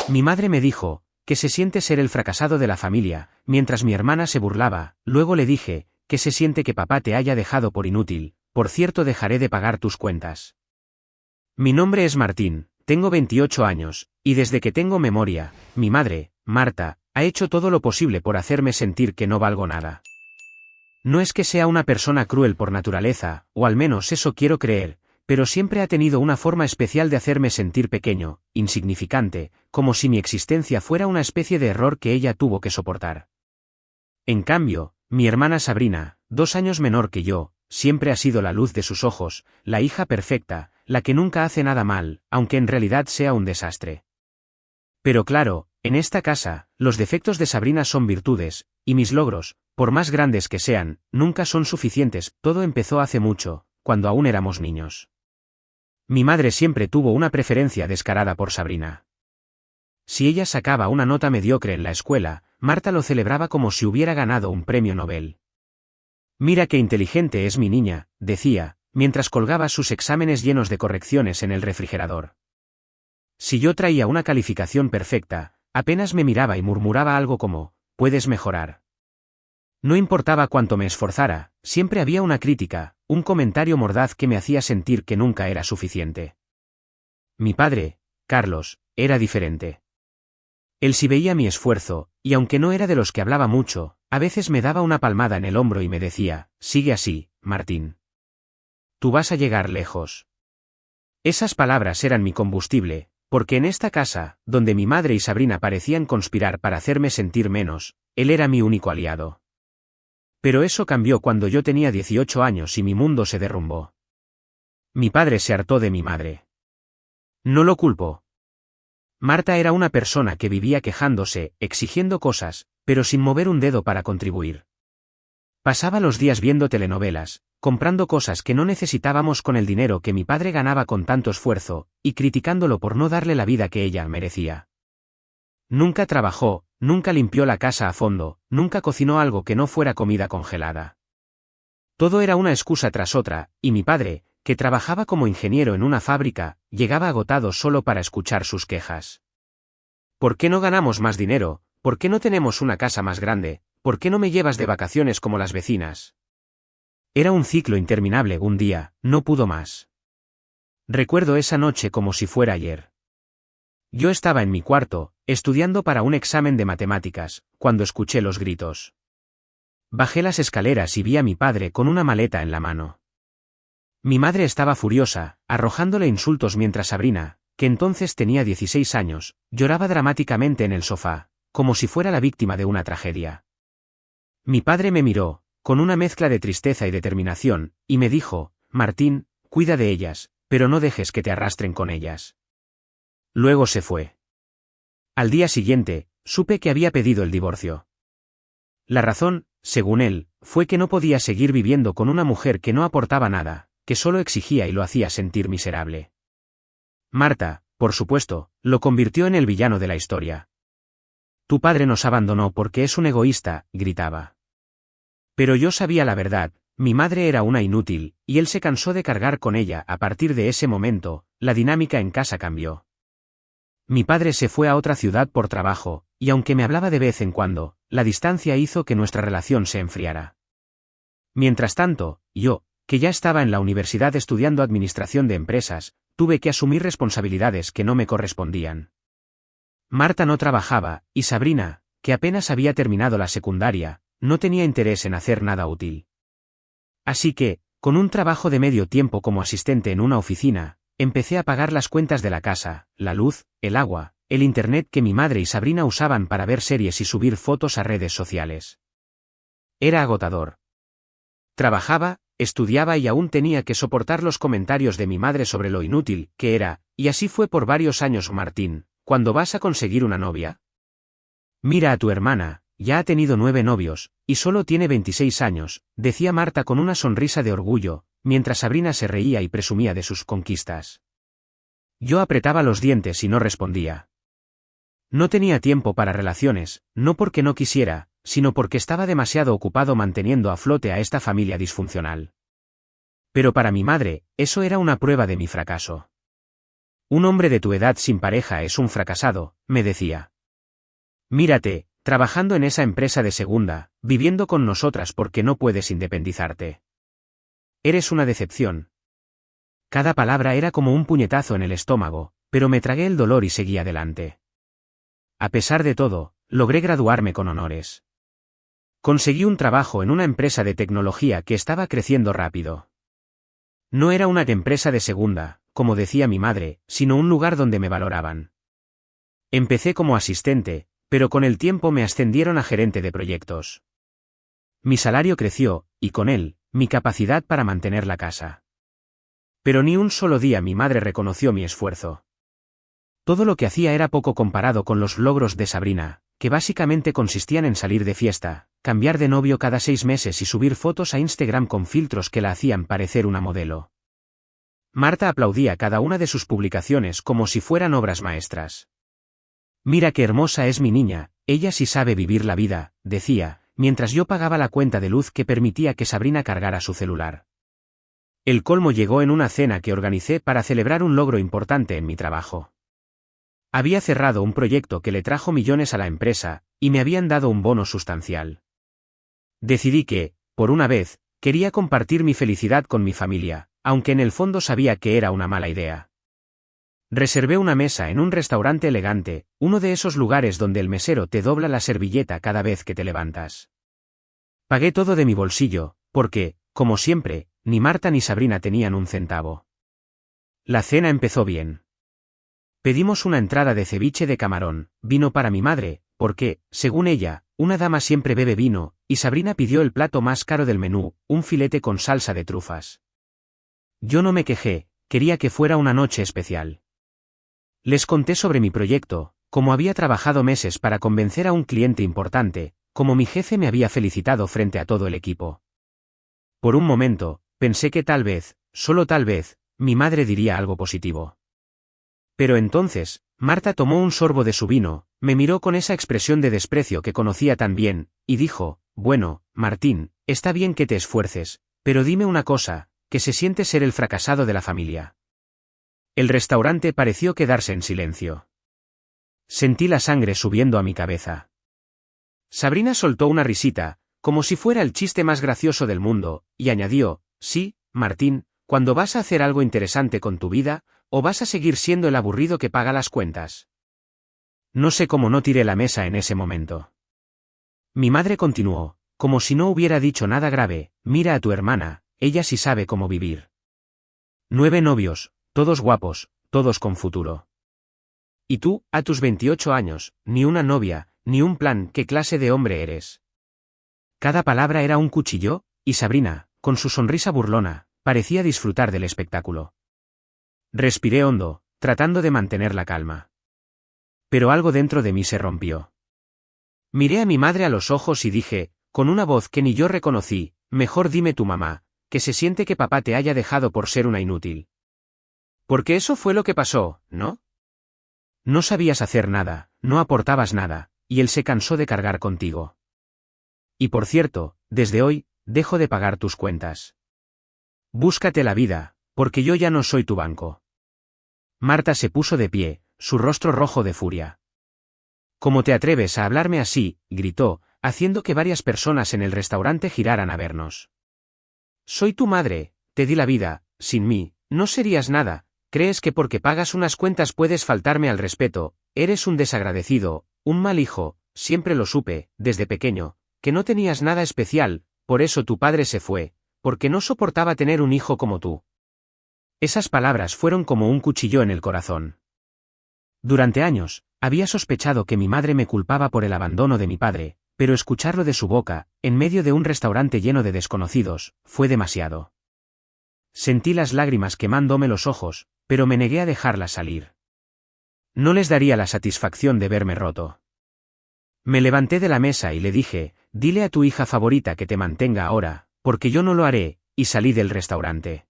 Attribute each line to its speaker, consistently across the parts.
Speaker 1: Mi madre me dijo que se siente ser el fracasado de la familia, mientras mi hermana se burlaba. Luego le dije que se siente que papá te haya dejado por inútil. Por cierto, dejaré de pagar tus cuentas. Mi nombre es Martín, tengo 28 años, y desde que tengo memoria, mi madre, Marta, ha hecho todo lo posible por hacerme sentir que no valgo nada. No es que sea una persona cruel por naturaleza, o al menos eso quiero creer, pero siempre ha tenido una forma especial de hacerme sentir pequeño, insignificante, como si mi existencia fuera una especie de error que ella tuvo que soportar. En cambio, mi hermana Sabrina, 2 años menor que yo, siempre ha sido la luz de sus ojos, la hija perfecta, la que nunca hace nada mal, aunque en realidad sea un desastre. Pero claro, en esta casa, los defectos de Sabrina son virtudes, y mis logros, por más grandes que sean, nunca son suficientes. Todo empezó hace mucho, cuando aún éramos niños. Mi madre siempre tuvo una preferencia descarada por Sabrina. Si ella sacaba una nota mediocre en la escuela, Marta lo celebraba como si hubiera ganado un premio Nobel. Mira qué inteligente es mi niña, decía, mientras colgaba sus exámenes llenos de correcciones en el refrigerador. Si yo traía una calificación perfecta, apenas me miraba y murmuraba algo como, puedes mejorar. No importaba cuánto me esforzara, siempre había una crítica, un comentario mordaz que me hacía sentir que nunca era suficiente. Mi padre, Carlos, era diferente. Él sí veía mi esfuerzo, y aunque no era de los que hablaba mucho, a veces me daba una palmada en el hombro y me decía, sigue así, Martín. Tú vas a llegar lejos. Esas palabras eran mi combustible, porque en esta casa, donde mi madre y Sabrina parecían conspirar para hacerme sentir menos, él era mi único aliado. Pero eso cambió cuando yo tenía 18 años y mi mundo se derrumbó. Mi padre se hartó de mi madre. No lo culpo. Marta era una persona que vivía quejándose, exigiendo cosas, pero sin mover un dedo para contribuir. Pasaba los días viendo telenovelas, comprando cosas que no necesitábamos con el dinero que mi padre ganaba con tanto esfuerzo, y criticándolo por no darle la vida que ella merecía. Nunca trabajó, nunca limpió la casa a fondo, nunca cocinó algo que no fuera comida congelada. Todo era una excusa tras otra, y mi padre, que trabajaba como ingeniero en una fábrica, llegaba agotado solo para escuchar sus quejas. ¿Por qué no ganamos más dinero? ¿Por qué no tenemos una casa más grande? ¿Por qué no me llevas de vacaciones como las vecinas? Era un ciclo interminable. Un día, no pudo más. Recuerdo esa noche como si fuera ayer. Yo estaba en mi cuarto, estudiando para un examen de matemáticas, cuando escuché los gritos. Bajé las escaleras y vi a mi padre con una maleta en la mano. Mi madre estaba furiosa, arrojándole insultos mientras Sabrina, que entonces tenía 16 años, lloraba dramáticamente en el sofá, como si fuera la víctima de una tragedia. Mi padre me miró, con una mezcla de tristeza y determinación, y me dijo, Martín, cuida de ellas, pero no dejes que te arrastren con ellas. Luego se fue. Al día siguiente, supe que había pedido el divorcio. La razón, según él, fue que no podía seguir viviendo con una mujer que no aportaba nada, que solo exigía y lo hacía sentir miserable. Marta, por supuesto, lo convirtió en el villano de la historia. Tu padre nos abandonó porque es un egoísta, gritaba. Pero yo sabía la verdad, mi madre era una inútil, y él se cansó de cargar con ella. A partir de ese momento, la dinámica en casa cambió. Mi padre se fue a otra ciudad por trabajo, y aunque me hablaba de vez en cuando, la distancia hizo que nuestra relación se enfriara. Mientras tanto, yo, que ya estaba en la universidad estudiando administración de empresas, tuve que asumir responsabilidades que no me correspondían. Marta no trabajaba, y Sabrina, que apenas había terminado la secundaria, no tenía interés en hacer nada útil. Así que, con un trabajo de medio tiempo como asistente en una oficina, empecé a pagar las cuentas de la casa, la luz, el agua, el internet que mi madre y Sabrina usaban para ver series y subir fotos a redes sociales. Era agotador. Trabajaba, estudiaba y aún tenía que soportar los comentarios de mi madre sobre lo inútil que era, y así fue por varios años. Martín, ¿cuándo vas a conseguir una novia? Mira a tu hermana, ya ha tenido 9 novios, y solo tiene 26 años, decía Marta con una sonrisa de orgullo, mientras Sabrina se reía y presumía de sus conquistas. Yo apretaba los dientes y no respondía. No tenía tiempo para relaciones, no porque no quisiera, sino porque estaba demasiado ocupado manteniendo a flote a esta familia disfuncional. Pero para mi madre, eso era una prueba de mi fracaso. Un hombre de tu edad sin pareja es un fracasado, me decía. Mírate, trabajando en esa empresa de segunda, viviendo con nosotras porque no puedes independizarte. Eres una decepción. Cada palabra era como un puñetazo en el estómago, pero me tragué el dolor y seguí adelante. A pesar de todo, logré graduarme con honores. Conseguí un trabajo en una empresa de tecnología que estaba creciendo rápido. No era una empresa de segunda, como decía mi madre, sino un lugar donde me valoraban. Empecé como asistente, pero con el tiempo me ascendieron a gerente de proyectos. Mi salario creció, y con él, mi capacidad para mantener la casa. Pero ni un solo día mi madre reconoció mi esfuerzo. Todo lo que hacía era poco comparado con los logros de Sabrina, que básicamente consistían en salir de fiesta, cambiar de novio cada 6 meses y subir fotos a Instagram con filtros que la hacían parecer una modelo. Marta aplaudía cada una de sus publicaciones como si fueran obras maestras. Mira qué hermosa es mi niña, ella sí sabe vivir la vida, decía, mientras yo pagaba la cuenta de luz que permitía que Sabrina cargara su celular. El colmo llegó en una cena que organicé para celebrar un logro importante en mi trabajo. Había cerrado un proyecto que le trajo millones a la empresa, y me habían dado un bono sustancial. Decidí que, por una vez, quería compartir mi felicidad con mi familia, aunque en el fondo sabía que era una mala idea. Reservé una mesa en un restaurante elegante, uno de esos lugares donde el mesero te dobla la servilleta cada vez que te levantas. Pagué todo de mi bolsillo, porque, como siempre, ni Marta ni Sabrina tenían un centavo. La cena empezó bien. Pedimos una entrada de ceviche de camarón, vino para mi madre, porque, según ella, una dama siempre bebe vino, y Sabrina pidió el plato más caro del menú, un filete con salsa de trufas. Yo no me quejé, quería que fuera una noche especial. Les conté sobre mi proyecto, cómo había trabajado meses para convencer a un cliente importante, cómo mi jefe me había felicitado frente a todo el equipo. Por un momento, pensé que tal vez, solo tal vez, mi madre diría algo positivo. Pero entonces, Marta tomó un sorbo de su vino, me miró con esa expresión de desprecio que conocía tan bien, y dijo, bueno, Martín, está bien que te esfuerces, pero dime una cosa, ¿qué se siente ser el fracasado de la familia? El restaurante pareció quedarse en silencio. Sentí la sangre subiendo a mi cabeza. Sabrina soltó una risita, como si fuera el chiste más gracioso del mundo, y añadió, sí, Martín, cuando vas a hacer algo interesante con tu vida, ¿o vas a seguir siendo el aburrido que paga las cuentas? No sé cómo no tiré la mesa en ese momento. Mi madre continuó, como si no hubiera dicho nada grave, mira a tu hermana, ella sí sabe cómo vivir. 9 novios, todos guapos, todos con futuro. Y tú, a tus 28 años, ni una novia, ni un plan, ¿qué clase de hombre eres? Cada palabra era un cuchillo, y Sabrina, con su sonrisa burlona, parecía disfrutar del espectáculo. Respiré hondo, tratando de mantener la calma. Pero algo dentro de mí se rompió. Miré a mi madre a los ojos y dije, con una voz que ni yo reconocí, mejor dime tu mamá, que se siente que papá te haya dejado por ser una inútil. Porque eso fue lo que pasó, ¿no? No sabías hacer nada, no aportabas nada, y él se cansó de cargar contigo. Y por cierto, desde hoy, dejo de pagar tus cuentas. Búscate la vida, porque yo ya no soy tu banco. Marta se puso de pie, su rostro rojo de furia. ¿Cómo te atreves a hablarme así?, gritó, haciendo que varias personas en el restaurante giraran a vernos. Soy tu madre, te di la vida, sin mí, no serías nada, crees que porque pagas unas cuentas puedes faltarme al respeto, eres un desagradecido, un mal hijo, siempre lo supe, desde pequeño, que no tenías nada especial, por eso tu padre se fue, porque no soportaba tener un hijo como tú. Esas palabras fueron como un cuchillo en el corazón. Durante años, había sospechado que mi madre me culpaba por el abandono de mi padre, pero escucharlo de su boca, en medio de un restaurante lleno de desconocidos, fue demasiado. Sentí las lágrimas quemándome los ojos, pero me negué a dejarlas salir. No les daría la satisfacción de verme roto. Me levanté de la mesa y le dije, dile a tu hija favorita que te mantenga ahora, porque yo no lo haré, y salí del restaurante.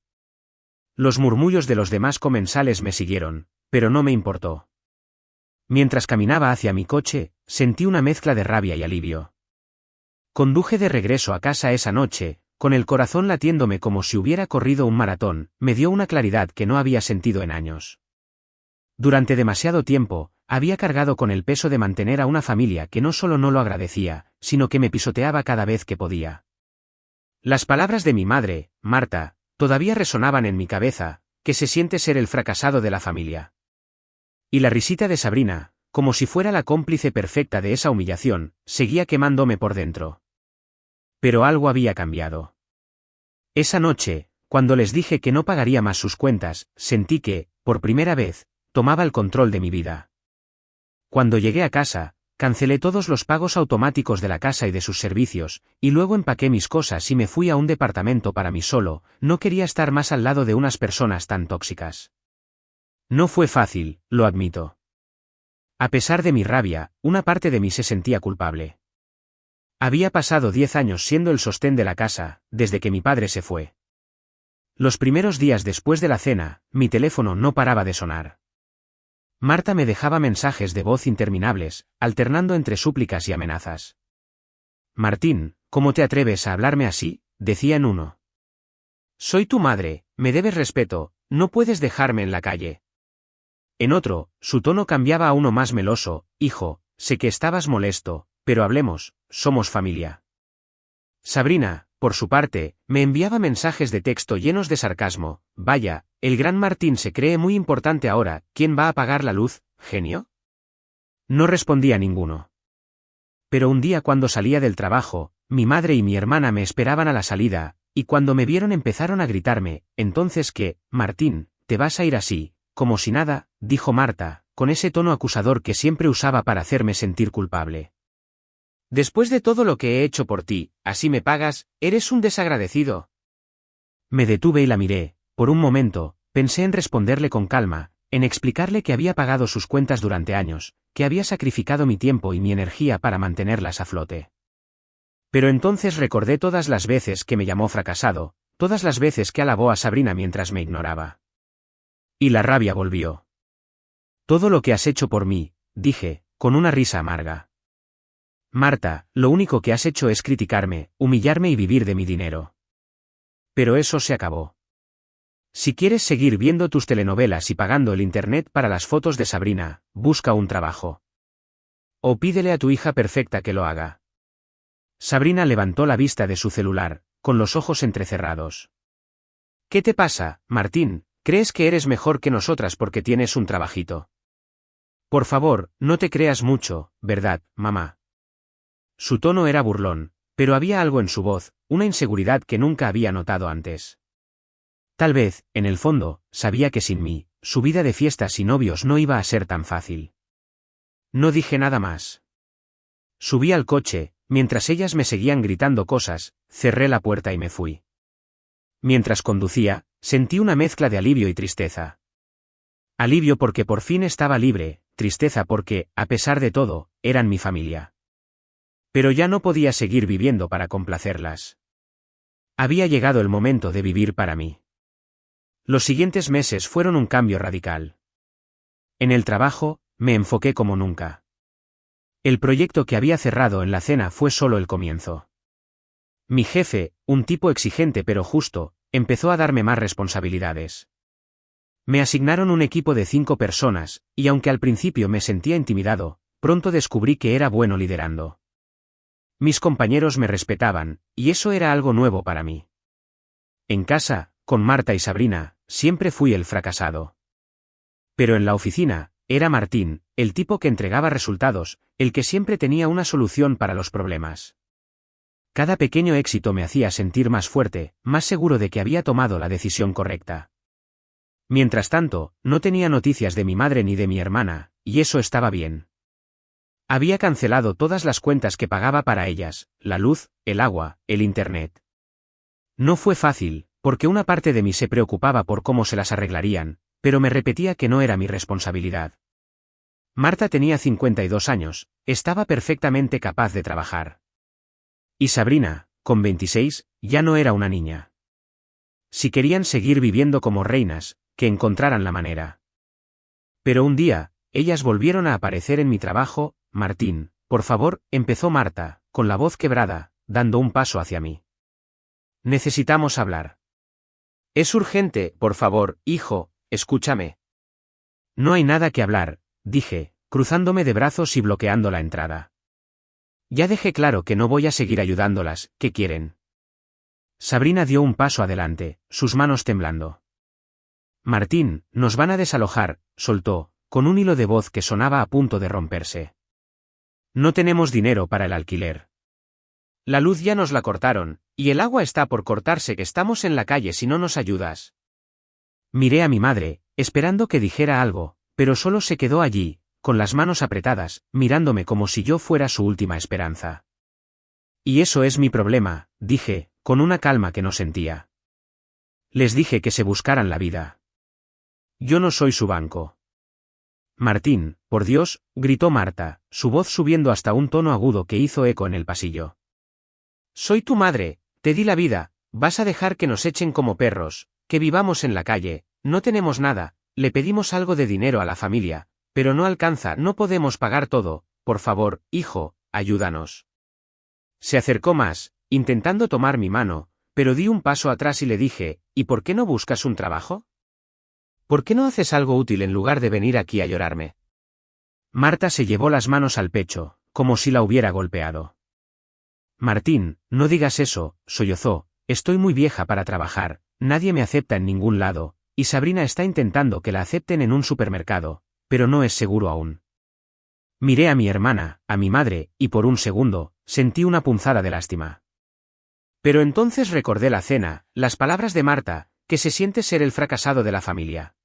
Speaker 1: Los murmullos de los demás comensales me siguieron, pero no me importó. Mientras caminaba hacia mi coche, sentí una mezcla de rabia y alivio. Conduje de regreso a casa esa noche, con el corazón latiéndome como si hubiera corrido un maratón, me dio una claridad que no había sentido en años. Durante demasiado tiempo, había cargado con el peso de mantener a una familia que no solo no lo agradecía, sino que me pisoteaba cada vez que podía. Las palabras de mi madre, Marta, todavía resonaban en mi cabeza, que se siente ser el fracasado de la familia. Y la risita de Sabrina, como si fuera la cómplice perfecta de esa humillación, seguía quemándome por dentro. Pero algo había cambiado. Esa noche, cuando les dije que no pagaría más sus cuentas, sentí que, por primera vez, tomaba el control de mi vida. Cuando llegué a casa, cancelé todos los pagos automáticos de la casa y de sus servicios, y luego empaqué mis cosas y me fui a un departamento para mí solo. No quería estar más al lado de unas personas tan tóxicas. No fue fácil, lo admito. A pesar de mi rabia, una parte de mí se sentía culpable. Había pasado 10 años siendo el sostén de la casa, desde que mi padre se fue. Los primeros días después de la cena, mi teléfono no paraba de sonar. Marta me dejaba mensajes de voz interminables, alternando entre súplicas y amenazas. Martín, ¿cómo te atreves a hablarme así?, decía en uno. Soy tu madre, me debes respeto, no puedes dejarme en la calle. En otro, su tono cambiaba a uno más meloso. Hijo, sé que estabas molesto, pero hablemos, somos familia. Sabrina, por su parte, me enviaba mensajes de texto llenos de sarcasmo. Vaya, el gran Martín se cree muy importante ahora. ¿Quién va a pagar la luz, genio? No respondía ninguno. Pero un día cuando salía del trabajo, mi madre y mi hermana me esperaban a la salida, y cuando me vieron empezaron a gritarme. Entonces, ¿qué, Martín, te vas a ir así, como si nada?, dijo Marta, con ese tono acusador que siempre usaba para hacerme sentir culpable. Después de todo lo que he hecho por ti, ¿así me pagas? Eres un desagradecido. Me detuve y la miré. Por un momento, pensé en responderle con calma, en explicarle que había pagado sus cuentas durante años, que había sacrificado mi tiempo y mi energía para mantenerlas a flote. Pero entonces recordé todas las veces que me llamó fracasado, todas las veces que alabó a Sabrina mientras me ignoraba. Y la rabia volvió. Todo lo que has hecho por mí, dije, con una risa amarga. Marta, lo único que has hecho es criticarme, humillarme y vivir de mi dinero. Pero eso se acabó. Si quieres seguir viendo tus telenovelas y pagando el internet para las fotos de Sabrina, busca un trabajo. O pídele a tu hija perfecta que lo haga. Sabrina levantó la vista de su celular, con los ojos entrecerrados. ¿Qué te pasa, Martín? ¿Crees que eres mejor que nosotras porque tienes un trabajito? Por favor, no te creas mucho, ¿verdad, mamá? Su tono era burlón, pero había algo en su voz, una inseguridad que nunca había notado antes. Tal vez, en el fondo, sabía que sin mí, su vida de fiestas y novios no iba a ser tan fácil. No dije nada más. Subí al coche, mientras ellas me seguían gritando cosas, cerré la puerta y me fui. Mientras conducía, sentí una mezcla de alivio y tristeza. Alivio porque por fin estaba libre, tristeza porque, a pesar de todo, eran mi familia. Pero ya no podía seguir viviendo para complacerlas. Había llegado el momento de vivir para mí. Los siguientes meses fueron un cambio radical. En el trabajo, me enfoqué como nunca. El proyecto que había cerrado en la cena fue solo el comienzo. Mi jefe, un tipo exigente pero justo, empezó a darme más responsabilidades. Me asignaron un equipo de 5 personas, y aunque al principio me sentía intimidado, pronto descubrí que era bueno liderando. Mis compañeros me respetaban, y eso era algo nuevo para mí. En casa, con Marta y Sabrina, siempre fui el fracasado. Pero en la oficina, era Martín, el tipo que entregaba resultados, el que siempre tenía una solución para los problemas. Cada pequeño éxito me hacía sentir más fuerte, más seguro de que había tomado la decisión correcta. Mientras tanto, no tenía noticias de mi madre ni de mi hermana, y eso estaba bien. Había cancelado todas las cuentas que pagaba para ellas, la luz, el agua, el internet. No fue fácil, porque una parte de mí se preocupaba por cómo se las arreglarían, pero me repetía que no era mi responsabilidad. Marta tenía 52 años, estaba perfectamente capaz de trabajar. Y Sabrina, con 26, ya no era una niña. Si querían seguir viviendo como reinas, que encontraran la manera. Pero un día, ellas volvieron a aparecer en mi trabajo. Martín, por favor, empezó Marta, con la voz quebrada, dando un paso hacia mí. Necesitamos hablar. Es urgente, por favor, hijo, escúchame. No hay nada que hablar, dije, cruzándome de brazos y bloqueando la entrada. Ya dejé claro que no voy a seguir ayudándolas, ¿qué quieren? Sabrina dio un paso adelante, sus manos temblando. Martín, nos van a desalojar, soltó, con un hilo de voz que sonaba a punto de romperse. No tenemos dinero para el alquiler. La luz ya nos la cortaron, y el agua está por cortarse, que estamos en la calle si no nos ayudas. Miré a mi madre, esperando que dijera algo, pero solo se quedó allí, con las manos apretadas, mirándome como si yo fuera su última esperanza. Y eso es mi problema, dije, con una calma que no sentía. Les dije que se buscaran la vida. Yo no soy su banco. Martín, por Dios, gritó Marta, su voz subiendo hasta un tono agudo que hizo eco en el pasillo. Soy tu madre, te di la vida, vas a dejar que nos echen como perros, que vivamos en la calle, no tenemos nada, le pedimos algo de dinero a la familia, pero no alcanza, no podemos pagar todo, por favor, hijo, ayúdanos. Se acercó más, intentando tomar mi mano, pero di un paso atrás y le dije, ¿y por qué no buscas un trabajo? ¿Por qué no haces algo útil en lugar de venir aquí a llorarme? Marta se llevó las manos al pecho, como si la hubiera golpeado. Martín, no digas eso, sollozó, estoy muy vieja para trabajar, nadie me acepta en ningún lado, y Sabrina está intentando que la acepten en un supermercado, pero no es seguro aún. Miré a mi hermana, a mi madre, y por un segundo, sentí una punzada de lástima. Pero entonces recordé la cena, las palabras de Marta, que se siente ser el fracasado de la familia.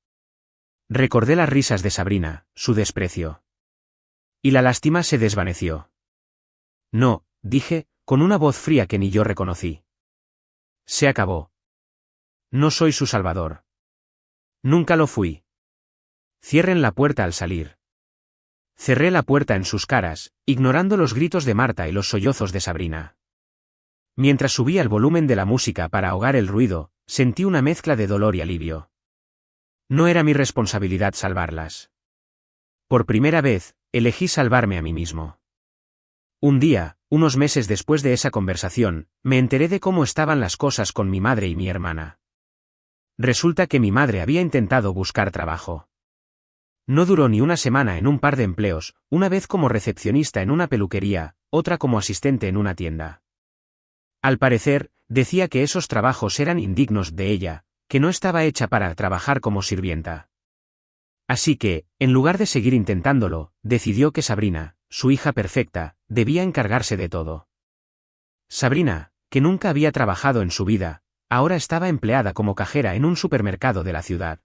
Speaker 1: Recordé las risas de Sabrina, su desprecio. Y la lástima se desvaneció. No, dije, con una voz fría que ni yo reconocí. Se acabó. No soy su salvador. Nunca lo fui. Cierren la puerta al salir. Cerré la puerta en sus caras, ignorando los gritos de Marta y los sollozos de Sabrina. Mientras subía el volumen de la música para ahogar el ruido, sentí una mezcla de dolor y alivio. No era mi responsabilidad salvarlas. Por primera vez, elegí salvarme a mí mismo. Un día, unos meses después de esa conversación, me enteré de cómo estaban las cosas con mi madre y mi hermana. Resulta que mi madre había intentado buscar trabajo. No duró ni una semana en un par de empleos, una vez como recepcionista en una peluquería, otra como asistente en una tienda. Al parecer, decía que esos trabajos eran indignos de ella, que no estaba hecha para trabajar como sirvienta. Así que, en lugar de seguir intentándolo, decidió que Sabrina, su hija perfecta, debía encargarse de todo. Sabrina, que nunca había trabajado en su vida, ahora estaba empleada como cajera en un supermercado de la ciudad.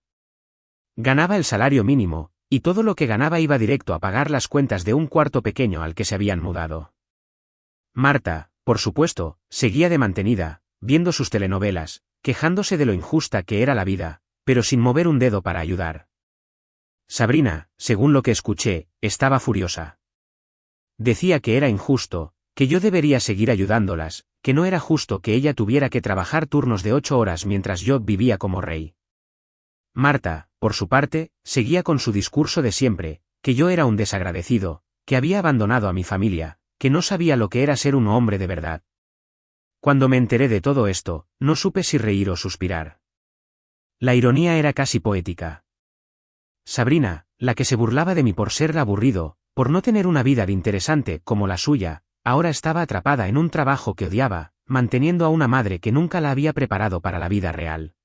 Speaker 1: Ganaba el salario mínimo, y todo lo que ganaba iba directo a pagar las cuentas de un cuarto pequeño al que se habían mudado. Marta, por supuesto, seguía de mantenida, viendo sus telenovelas, quejándose de lo injusta que era la vida, pero sin mover un dedo para ayudar. Sabrina, según lo que escuché, estaba furiosa. Decía que era injusto, que yo debería seguir ayudándolas, que no era justo que ella tuviera que trabajar turnos de 8 horas mientras yo vivía como rey. Marta, por su parte, seguía con su discurso de siempre, que yo era un desagradecido, que había abandonado a mi familia, que no sabía lo que era ser un hombre de verdad. Cuando me enteré de todo esto, no supe si reír o suspirar. La ironía era casi poética. Sabrina, la que se burlaba de mí por ser aburrido, por no tener una vida interesante como la suya, ahora estaba atrapada en un trabajo que odiaba, manteniendo a una madre que nunca la había preparado para la vida real.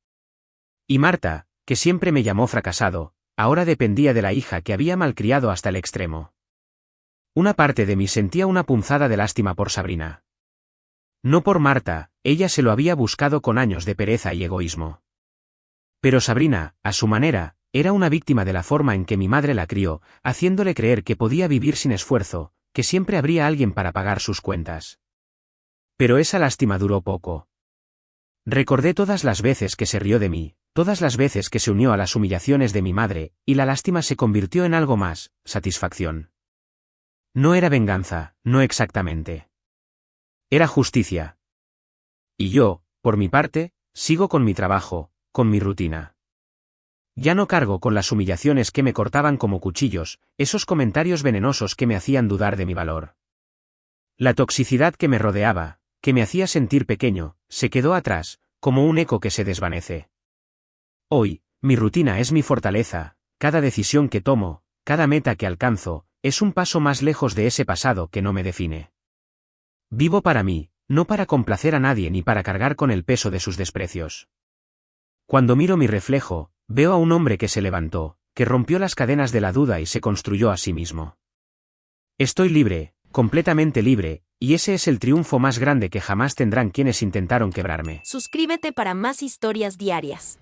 Speaker 1: Y Marta, que siempre me llamó fracasado, ahora dependía de la hija que había malcriado hasta el extremo. Una parte de mí sentía una punzada de lástima por Sabrina. No por Marta, ella se lo había buscado con años de pereza y egoísmo. Pero Sabrina, a su manera, era una víctima de la forma en que mi madre la crió, haciéndole creer que podía vivir sin esfuerzo, que siempre habría alguien para pagar sus cuentas. Pero esa lástima duró poco. Recordé todas las veces que se rió de mí, todas las veces que se unió a las humillaciones de mi madre, y la lástima se convirtió en algo más, satisfacción. No era venganza, no exactamente. Era justicia. Y yo, por mi parte, sigo con mi trabajo, con mi rutina. Ya no cargo con las humillaciones que me cortaban como cuchillos, esos comentarios venenosos que me hacían dudar de mi valor. La toxicidad que me rodeaba, que me hacía sentir pequeño, se quedó atrás, como un eco que se desvanece. Hoy, mi rutina es mi fortaleza, cada decisión que tomo, cada meta que alcanzo, es un paso más lejos de ese pasado que no me define. Vivo para mí, no para complacer a nadie ni para cargar con el peso de sus desprecios. Cuando miro mi reflejo, veo a un hombre que se levantó, que rompió las cadenas de la duda y se construyó a sí mismo. Estoy libre, completamente libre, y ese es el triunfo más grande que jamás tendrán quienes intentaron quebrarme.
Speaker 2: Suscríbete para más historias diarias.